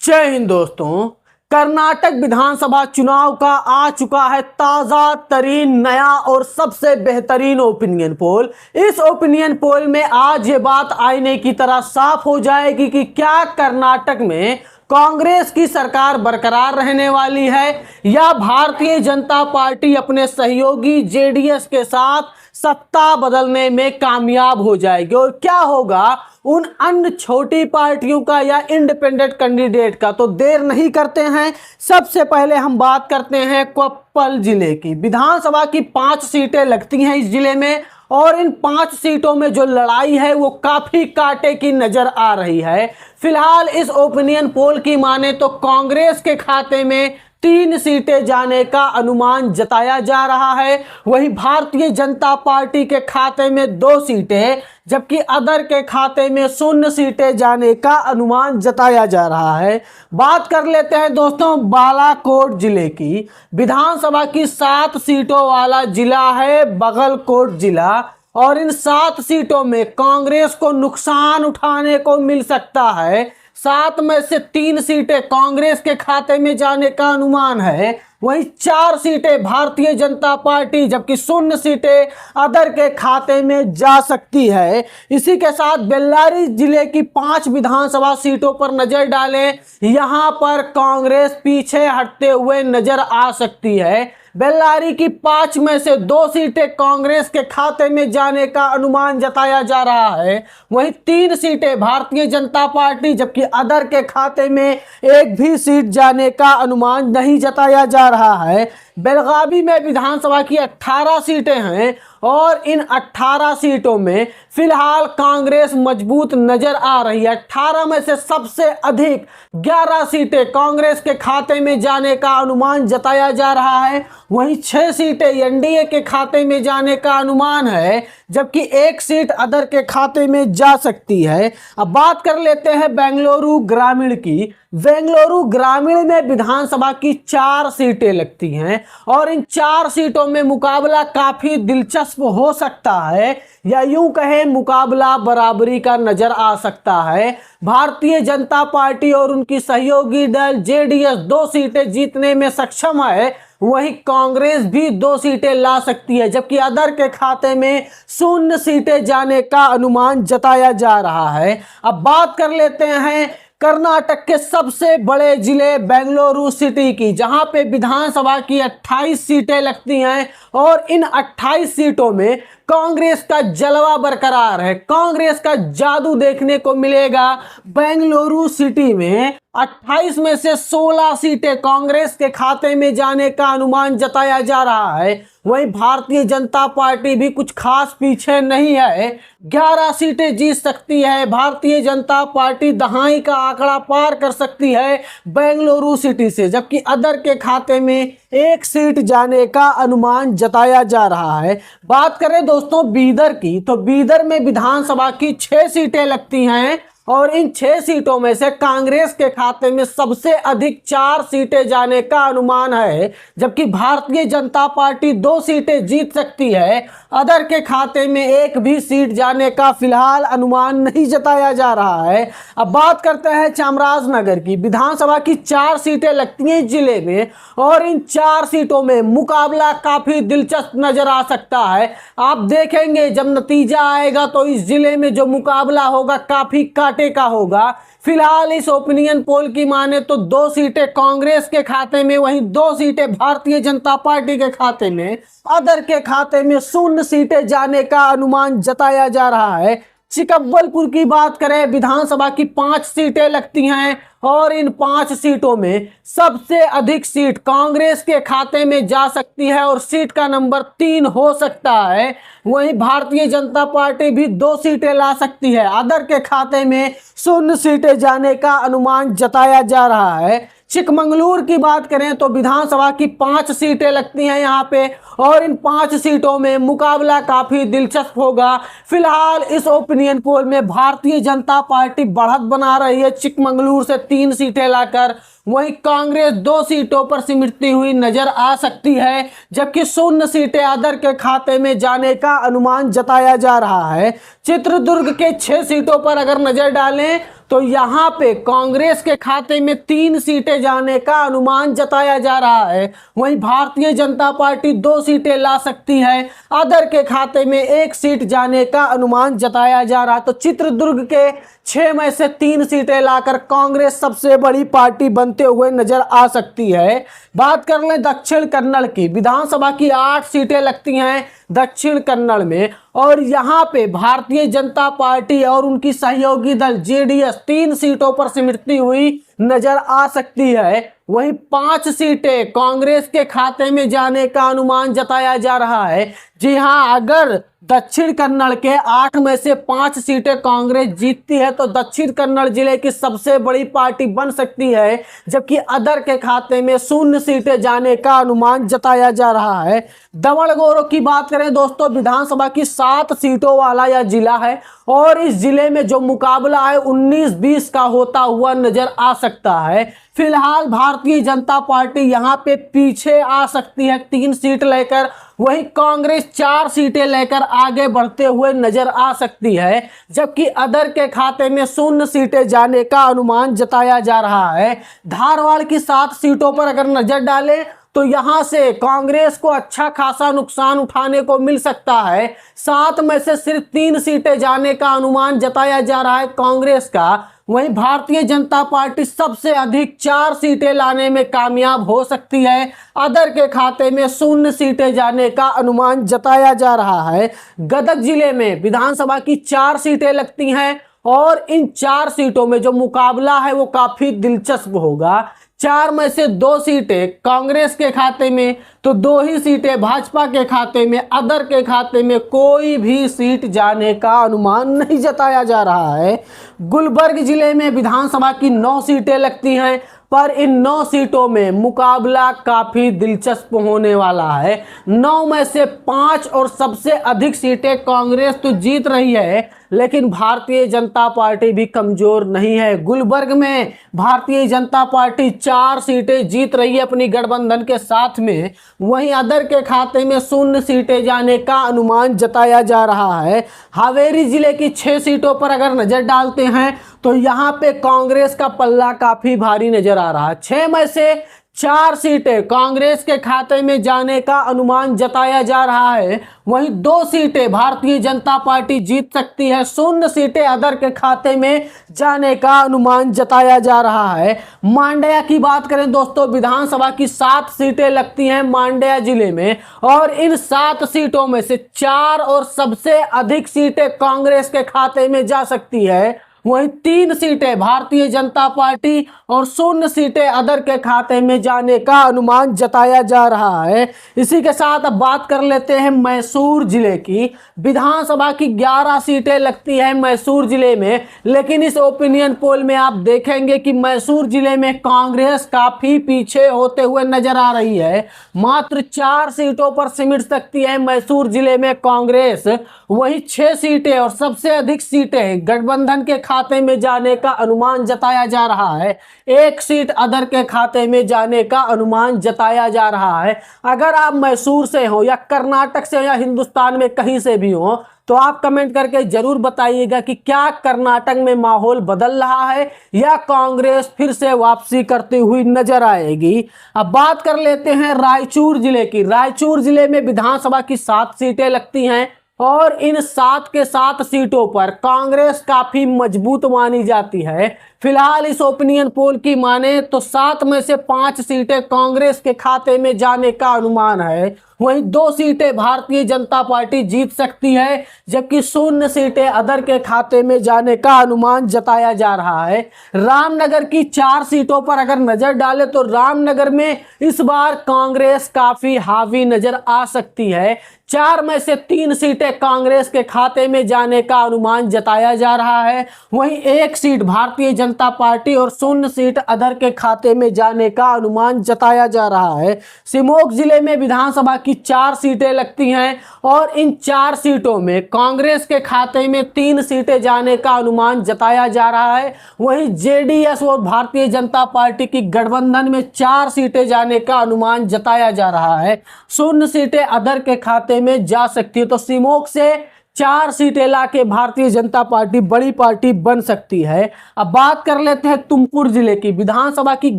जय हिंद दोस्तों। कर्नाटक विधानसभा चुनाव का आ चुका है ताजा तरीन नया और सबसे बेहतरीन ओपिनियन पोल। इस ओपिनियन पोल में आज ये बात आईने की तरह साफ हो जाएगी कि क्या कर्नाटक में कांग्रेस की सरकार बरकरार रहने वाली है या भारतीय जनता पार्टी अपने सहयोगी जेडीएस के साथ सत्ता बदलने में कामयाब हो जाएगी, और क्या होगा उन अन्य छोटी पार्टियों का या इंडिपेंडेंट कैंडिडेट का। तो देर नहीं करते हैं, सबसे पहले हम बात करते हैं कोप्पल जिले की। विधानसभा की 5 सीटें लगती हैं इस जिले में, और इन 5 सीटों में जो लड़ाई है वो काफी कांटे की नजर आ रही है। फिलहाल इस ओपिनियन पोल की माने तो कांग्रेस के खाते में 3 सीटें जाने का अनुमान जताया जा रहा है, वहीं भारतीय जनता पार्टी के खाते में 2 सीटें, जबकि अदर के खाते में 0 सीटें जाने का अनुमान जताया जा रहा है। बात कर लेते हैं दोस्तों बालाकोट जिले की। विधानसभा की 7 सीटों वाला जिला है बागलकोट जिला, और इन 7 सीटों में कांग्रेस को नुकसान उठाने को मिल सकता है। 7 में से 3 सीटें कांग्रेस के खाते में जाने का अनुमान है, वहीं 4 सीटें भारतीय जनता पार्टी, जबकि 0 सीटें अदर के खाते में जा सकती है। इसी के साथ बेल्लारी जिले की 5 विधानसभा सीटों पर नजर डालें, यहां पर कांग्रेस पीछे हटते हुए नजर आ सकती है। बेल्लारी की 5 में से 2 सीटें कांग्रेस के खाते में जाने का अनुमान जताया जा रहा है, वहीं 3 सीटें भारतीय जनता पार्टी, जबकि अदर के खाते में एक भी सीट जाने का अनुमान नहीं जताया जा रहा है। बेलगावी में विधानसभा की 18 सीटें हैं, और इन 18 सीटों में फिलहाल कांग्रेस मजबूत नजर आ रही है। 18 में से सबसे अधिक 11 सीटें कांग्रेस के खाते में जाने का अनुमान जताया जा रहा है, वहीं 6 सीटें एनडीए के खाते में जाने का अनुमान है, जबकि 1 सीट अदर के खाते में जा सकती है। अब बात कर लेते हैं बेंगलुरु ग्रामीण की। बेंगलुरु ग्रामीण में विधानसभा की 4 सीटें लगती हैं, और इन 4 सीटों में मुकाबला काफी दिलचस्प हो सकता है, या यूं कहें मुकाबला बराबरी का नजर आ सकता है। भारतीय जनता पार्टी और उनकी सहयोगी दल जेडीएस 2 सीटें जीतने में सक्षम है, वहीं कांग्रेस भी 2 सीटें ला सकती है, जबकि अदर के खाते में 0 सीटें जाने का अनुमान जताया जा रहा है। अब बात कर लेते हैं कर्नाटक के सबसे बड़े जिले बेंगलुरु सिटी की, जहां पे विधानसभा की 28 सीटें लगती हैं, और इन 28 सीटों में कांग्रेस का जलवा बरकरार है। कांग्रेस का जादू देखने को मिलेगा बेंगलुरु सिटी में। 28 में से 16 सीटें कांग्रेस के खाते में जाने का अनुमान जताया जा रहा है, वहीं भारतीय जनता पार्टी भी कुछ खास पीछे नहीं है, 11 सीटें जीत सकती है। भारतीय जनता पार्टी दहाई का आंकड़ा पार कर सकती है बेंगलुरु सिटी से, जबकि अदर के खाते में 1 सीट जाने का अनुमान जताया जा रहा है। बात करें दोस्तों बीदर की, तो बीदर में विधानसभा की 6 सीटें लगती हैं, और इन 6 सीटों में से कांग्रेस के खाते में सबसे अधिक 4 सीटें जाने का अनुमान है, जबकि भारतीय जनता पार्टी 2 सीटें जीत सकती है। अदर के खाते में 1 भी सीट जाने का फिलहाल अनुमान नहीं जताया जा रहा है। अब बात करते हैं चामराजनगर की। विधानसभा की 4 सीटें लगती हैं जिले में, और इन 4 सीटों में मुकाबला काफी दिलचस्प नजर आ सकता है। आप देखेंगे जब नतीजा आएगा तो इस जिले में जो मुकाबला होगा काफी कांटे का होगा। फिलहाल इस ओपिनियन पोल की माने तो 2 सीटें कांग्रेस के खाते में, वहीं 2 सीटें भारतीय जनता पार्टी के खाते में, अदर के खाते में 0 सीटें जाने का अनुमान जताया जा रहा है। चिकबलपुर की बात करें, विधानसभा की 5 सीटें लगती हैं, और इन 5 सीटों में सबसे अधिक सीट कांग्रेस के खाते में जा सकती है, और सीट का नंबर 3 हो सकता है। वहीं भारतीय जनता पार्टी भी 2 सीटें ला सकती है, अदर के खाते में 0 सीटें जाने का अनुमान जताया जा रहा है। चिकमंगलुरु की बात करें तो विधानसभा की 5 सीटें लगती हैं यहाँ पे, और इन 5 सीटों में मुकाबला काफी दिलचस्प होगा। फिलहाल इस ओपिनियन पोल में भारतीय जनता पार्टी बढ़त बना रही है चिकमंगलुरु से 3 सीटें लाकर, वहीं कांग्रेस 2 सीटों पर सिमटती हुई नजर आ सकती है, जबकि 0 सीटें अदर के खाते में जाने का अनुमान जताया जा रहा है। चित्रदुर्ग के 6 सीटों पर अगर नजर डालें तो यहाँ पे कांग्रेस के खाते में 3 सीटें जाने का अनुमान जताया जा रहा है। वहीं भारतीय जनता पार्टी 2 सीटें ला सकती है। अदर के खाते में 1 सीट जाने का अनुमान जताया जा रहा है। तो चित्रदुर्ग के 6 में से 3 सीटें लाकर कांग्रेस सबसे बड़ी पार्टी बनते हुए नजर आ सकती है। बात कर लें दक्षिण कन्नड़ की, विधानसभा की 8 सीटें लगती हैं दक्षिण कन्नड़ में, और यहाँ पे भारतीय जनता पार्टी और उनकी सहयोगी दल जेडीएस 3 सीटों पर सिमटती हुई नजर आ सकती है। वहीं 5 सीटें कांग्रेस के खाते में जाने का अनुमान जताया जा रहा है। जी हाँ, अगर दक्षिण कन्नड़ के 8 में से 5 सीटें कांग्रेस जीतती है तो दक्षिण कन्नड़ जिले की सबसे बड़ी पार्टी बन सकती है, जबकि अदर के खाते में 0 सीटें जाने का अनुमान जताया जा रहा है। दमन गौरव की बात करें दोस्तों, विधानसभा की 7 सीटों वाला यह जिला है और इस जिले में जो मुकाबला है 19-20 का होता हुआ नजर आ सकता है। फिलहाल भारतीय जनता पार्टी यहां पे पीछे आ सकती है 3 सीट लेकर, वहीं कांग्रेस 4 सीटें लेकर आगे बढ़ते हुए नजर आ सकती है, जबकि अदर के खाते में 0 सीटें जाने का अनुमान जताया जा रहा है। धारवाड़ की 7 सीटों पर अगर नजर डालें तो यहां से कांग्रेस को अच्छा खासा नुकसान उठाने को मिल सकता है। 7 में से सिर्फ 3 सीटें जाने का अनुमान जताया जा रहा है कांग्रेस का। वहीं भारतीय जनता पार्टी सबसे अधिक 4 सीटें लाने में कामयाब हो सकती है। अदर के खाते में 0 सीटें जाने का अनुमान जताया जा रहा है। गदग जिले में विधानसभा की 4 सीटें लगती हैं और इन 4 सीटों में जो मुकाबला है वो काफी दिलचस्प होगा। 4 में से 2 सीटें कांग्रेस के खाते में तो 2 ही सीटें भाजपा के खाते में। अदर के खाते में कोई भी सीट जाने का अनुमान नहीं जताया जा रहा है। गुलबर्ग जिले में विधानसभा की 9 सीटें लगती हैं, पर इन 9 सीटों में मुकाबला काफी दिलचस्प होने वाला है। 9 में से 5 और सबसे अधिक सीटें कांग्रेस तो जीत रही है, लेकिन भारतीय जनता पार्टी भी कमजोर नहीं है। गुलबर्ग में भारतीय जनता पार्टी 4 सीटें जीत रही है अपनी गठबंधन के साथ में। वहीं अदर के खाते में 0 सीटें जाने का अनुमान जताया जा रहा है। हावेरी जिले की 6 सीटों पर अगर नजर डालते हैं तो यहाँ पे कांग्रेस का पल्ला काफी भारी नजर आ रहा है। 6 में से 4 सीटें कांग्रेस के खाते में जाने का अनुमान जताया जा रहा है। वहीं 2 सीटें भारतीय जनता पार्टी जीत सकती है। 0 सीटें अदर के खाते में जाने का अनुमान जताया जा रहा है। मांड्या की बात करें दोस्तों, विधानसभा की 7 सीटें लगती हैं मांड्या जिले में, और इन 7 सीटों में से 4 और सबसे अधिक सीटें कांग्रेस के खाते में जा सकती है। वहीं 3 सीटें भारतीय जनता पार्टी और 0 सीटें अदर के खाते में जाने का अनुमान जताया जा रहा है। इसी के साथ अब बात कर लेते हैं मैसूर जिले की। विधानसभा की 11 सीटें लगती हैं मैसूर जिले में, लेकिन इस ओपिनियन पोल में आप देखेंगे कि मैसूर जिले में कांग्रेस काफी पीछे होते हुए नजर आ रही है। मात्र 4 सीटों पर सिमट सकती है मैसूर जिले में कांग्रेस। वहीं 6 सीटें और सबसे अधिक सीटें गठबंधन के खाते में जाने का अनुमान जताया जा रहा है। 1 सीट अदर के खाते में जाने का अनुमान जताया जा रहा है। अगर आप मैसूर से हो या कर्नाटक से हो या हिंदुस्तान में कहीं से भी हो तो आप कमेंट करके जरूर बताइएगा कि क्या कर्नाटक में माहौल बदल रहा है या कांग्रेस फिर से वापसी करती हुई नजर आएगी। अब बात कर लेते हैं रायचूर जिले की। रायचूर जिले में विधानसभा की 7 सीटें लगती हैं और इन 7 के 7 सीटों पर कांग्रेस काफी मजबूत मानी जाती है। फिलहाल इस ओपिनियन पोल की माने तो 7 में से 5 सीटें कांग्रेस के खाते में जाने का अनुमान है। वहीं 2 सीटें भारतीय जनता पार्टी जीत सकती है, जबकि 0 सीटें अदर के खाते में जाने का अनुमान जताया जा रहा है। रामनगर की 4 सीटों पर अगर नजर डालें तो रामनगर में इस बार कांग्रेस काफी हावी नजर आ सकती है। 4 में से 3 सीटें कांग्रेस के खाते में जाने का अनुमान जताया जा रहा है। वहीं 1 सीट भारतीय जनता पार्टी और 0 सीट अदर के खाते में जाने का अनुमान जताया जा रहा है। सिमोग जिले में विधानसभा की 4 सीटें लगती हैं और इन 4 सीटों में कांग्रेस के खाते में 3 सीटें जाने का अनुमान जताया जा रहा है। वहीं जेडीएस और भारतीय जनता पार्टी की गठबंधन में 4 सीटें जाने का अनुमान जताया जा रहा है। 0 सीटें अदर के खाते में जा सकती है। तो सिमोग से 4 सीटें लाके भारतीय जनता पार्टी बड़ी पार्टी बन सकती है। अब बात कर लेते हैं तुमकुर जिले की। विधानसभा की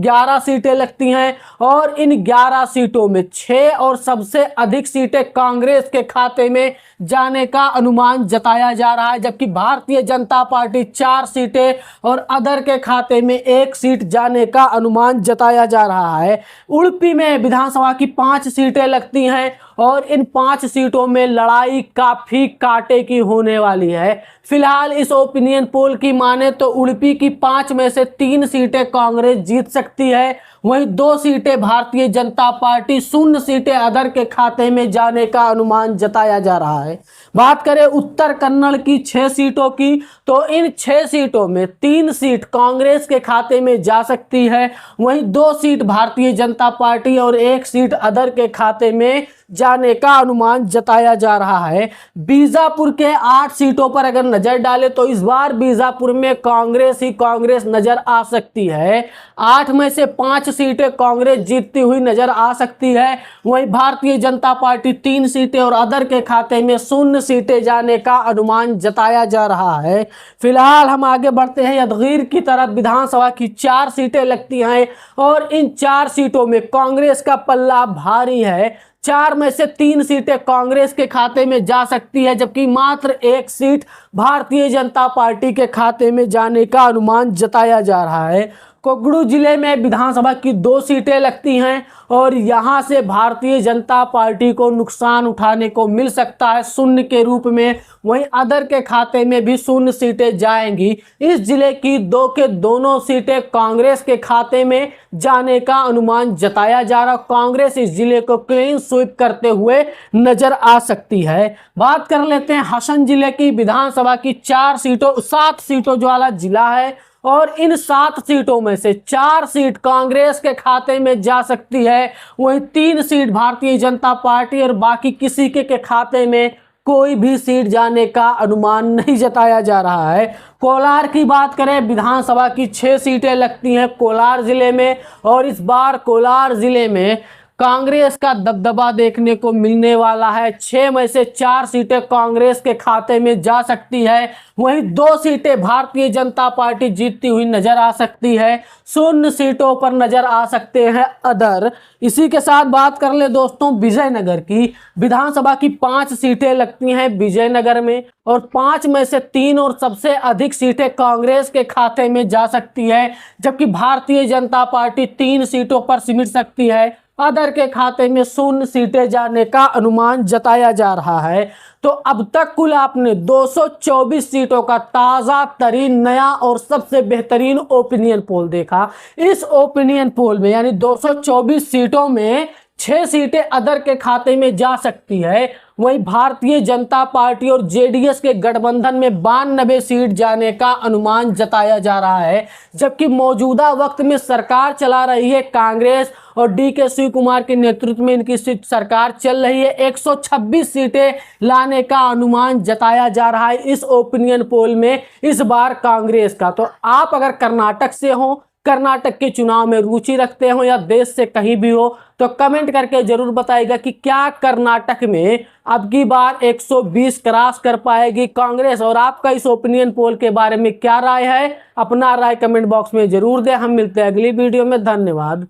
11 सीटें लगती हैं और इन 11 सीटों में 6 और सबसे अधिक सीटें कांग्रेस के खाते में जाने का अनुमान जताया जा रहा है, जबकि भारतीय जनता पार्टी 4 सीटें और अदर के खाते में 1 सीट जाने का अनुमान जताया जा रहा है। उडुपी में विधानसभा की 5 सीटें लगती हैं और इन 5 सीटों में लड़ाई काफी कांटे की होने वाली है। फिलहाल इस ओपिनियन पोल की माने तो उडुपी की 5 में से 3 सीटें कांग्रेस जीत सकती है, वहीं 2 सीटें भारतीय जनता पार्टी, 0 सीटें अदर के खाते में जाने का अनुमान जताया जा रहा है। बात करें उत्तर कन्नड़ की 6 सीटों की, तो इन 6 सीटों में 3 सीट कांग्रेस के खाते में जा सकती है, वहीं 2 सीट भारतीय जनता पार्टी और 1 सीट अदर के खाते में जाने का अनुमान जताया जा रहा है। बीजापुर के 8 सीटों पर अगर नजर डालें तो इस बार बीजापुर में कांग्रेस ही कांग्रेस नजर आ सकती है। 8 में से 5 सीटें कांग्रेस जीतती हुई नजर आ सकती है, वहीं भारतीय जनता पार्टी 3 सीटें और अदर के खाते में 0 सीटें जाने का अनुमान जताया जा रहा है। फिलहाल हम आगे बढ़ते हैं यादगीर की तरफ। विधानसभा की 4 सीटें लगती हैं और इन 4 सीटों में कांग्रेस का पल्ला भारी है। 4 में से 3 सीटें कांग्रेस के खाते में जा सकती है, जबकि मात्र 1 सीट भारतीय जनता पार्टी के खाते में जाने का अनुमान जताया जा रहा है। कोगड़ू जिले में विधानसभा की 2 सीटें लगती हैं और यहां से भारतीय जनता पार्टी को नुकसान उठाने को मिल सकता है 0 के रूप में, वहीं अदर के खाते में भी 0 सीटें जाएंगी। इस जिले की 2 के दोनों सीटें कांग्रेस के खाते में जाने का अनुमान जताया जा रहा। कांग्रेस इस जिले को क्लीन स्वीप करते हुए नजर आ सकती है। बात कर लेते हैं हसन जिले की। विधानसभा की 7 सीटों जो वाला जिला है और इन 7 सीटों में से 4 सीट कांग्रेस के खाते में जा सकती है, वहीं 3 सीट भारतीय जनता पार्टी और बाकी किसी के खाते में कोई भी सीट जाने का अनुमान नहीं जताया जा रहा है। कोलार की बात करें, विधानसभा की 6 सीटें लगती हैं कोलार जिले में और इस बार कोलार जिले में कांग्रेस का दबदबा देखने को मिलने वाला है। 6 में से 4 सीटें कांग्रेस के खाते में जा सकती है, वहीं 2 सीटें भारतीय जनता पार्टी जीतती हुई नजर आ सकती है। 0 सीटों पर नजर आ सकते हैं अदर। इसी के साथ बात कर ले दोस्तों विजयनगर की। विधानसभा की 5 सीटें लगती हैं विजयनगर में और 5 में से 3 और सबसे अधिक सीटें कांग्रेस के खाते में जा सकती है, जबकि भारतीय जनता पार्टी 3 सीटों पर सिमट सकती है। अदर के खाते में 0 सीटें जाने का अनुमान जताया जा रहा है। तो अब तक कुल आपने 224 सीटों का ताज़ा तरीन नया और सबसे बेहतरीन ओपिनियन पोल देखा। इस ओपिनियन पोल में यानी 224 सीटों में 6 सीटें अदर के खाते में जा सकती है, वहीं भारतीय जनता पार्टी और जेडीएस के गठबंधन में 92 सीट जाने का अनुमान जताया जा रहा है, जबकि मौजूदा वक्त में सरकार चला रही है कांग्रेस और डीके शिव कुमार के नेतृत्व में इनकी सरकार चल रही है। 126 सीटें लाने का अनुमान जताया जा रहा है इस ओपिनियन पोल में इस बार कांग्रेस का। तो आप अगर कर्नाटक से हो, कर्नाटक के चुनाव में रुचि रखते हो या देश से कहीं भी हो, तो कमेंट करके जरूर बताइएगा कि क्या कर्नाटक में अब की बार 120 क्रॉस कर पाएगी कांग्रेस, और आपका इस ओपिनियन पोल के बारे में क्या राय है, अपना राय कमेंट बॉक्स में जरूर दें। हम मिलते हैं अगली वीडियो में। धन्यवाद।